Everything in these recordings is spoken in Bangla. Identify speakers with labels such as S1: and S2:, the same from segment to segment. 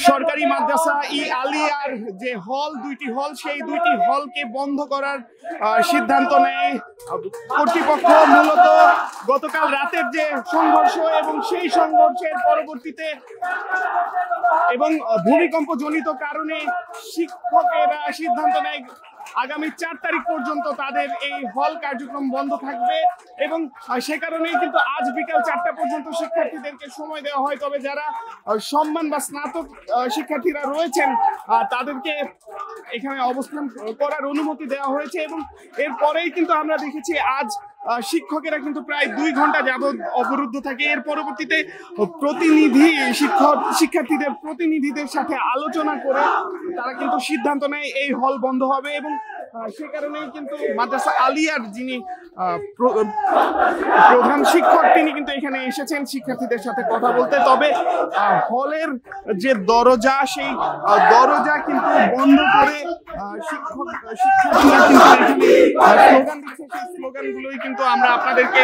S1: সরকারি মাদ্রাসা ই আলিয়ার যে হল, দুইটি হল, সেই দুইটি হলকে বন্ধ করার সিদ্ধান্ত নেয় কর্তৃপক্ষ। মূলত গতকাল রাতের যে সংঘর্ষ এবং সেই সংঘর্ষের পরবর্তীতে এবং ভূমিকম্প জনিত কারণে শিক্ষকেরা সিদ্ধান্ত নেয় আগামী ৪ তারিখ পর্যন্ত তাদের এই হল কার্যক্রম বন্ধ থাকবে এবং সে কারণেই কিন্তু আজ বিকাল ৪টা পর্যন্ত শিক্ষার্থীদেরকে সময় দেওয়া হয়। তবে যারা সম্মান বা স্নাতক শিক্ষার্থীরা রয়েছেন তাদেরকে এখানে অবস্থান করার অনুমতি দেওয়া হয়েছে এবং এরপরেই কিন্তু আমরা দেখেছি আজ শিক্ষকেরা কিন্তু প্রায় ২ ঘন্টা যাবৎ অবরুদ্ধ থাকে। এর পরবর্তীতে শিক্ষার্থীদের প্রতিনিধিদের সাথে আলোচনা করে তারা কিন্তু সিদ্ধান্ত নেয় এই হল বন্ধ হবে এবং সে কারণেই কিন্তু মাদ্রাসা আলিয়ার যিনি প্রধান শিক্ষক তিনি কিন্তু এখানে এসেছেন শিক্ষার্থীদের সাথে কথা বলতে। তবে হলের যে দরজা, সেই দরজা কিন্তু বন্ধ করে শিক্ষার্থীরা কিন্তু এখানে স্লোগান দিচ্ছে। সেই স্লোগানগুলোই কিন্তু আমরা আপনাদেরকে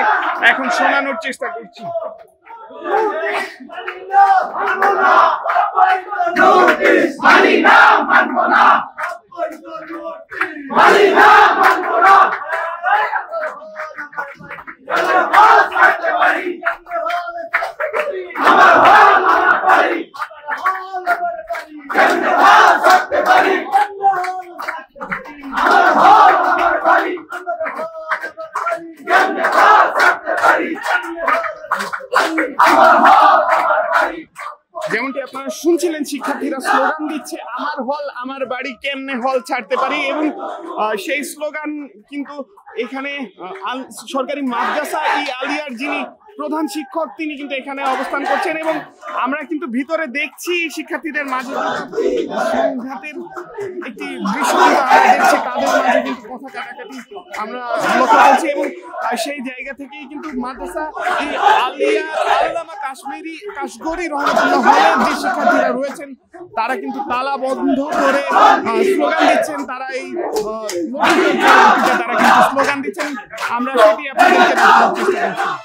S1: এখন শোনানোর চেষ্টা করছি। যেমনটি আপনারা শুনছিলেন, শিক্ষার্থীরা স্লোগান দিচ্ছে আমার হল আমার বাড়ি, কেমনে হল ছাড়তে পারি। এবং সেই স্লোগান কিন্তু এখানে সরকারি মাদ্রাসা ই আলিয়ার যিনি প্রধান শিক্ষক তিনি কিন্তু এখানে অবস্থান করছেন এবং আমরা কিন্তু ভিতরে দেখছি শিক্ষার্থীদের মাঝে সংঘাতের একটি দৃশ্য আমরা দেখছি। তাদের মাঝে কিন্তু কথা কাটাকাটি আমরা লক্ষ্য করছি এবং সেই জায়গা থেকেই কিন্তু মাদ্রাসা ই আলিয়া আল্লামা কাশগরি রহমাতুল্লাহ হলের যে শিক্ষার্থীরা রয়েছেন তারা কিন্তু তালা বন্ধ করে স্লোগান দিচ্ছেন। তারা এই তারা কিন্তু স্লোগান দিচ্ছেন, আমরা সেটি আপনাদেরকে দেখানোর চেষ্টা করছি।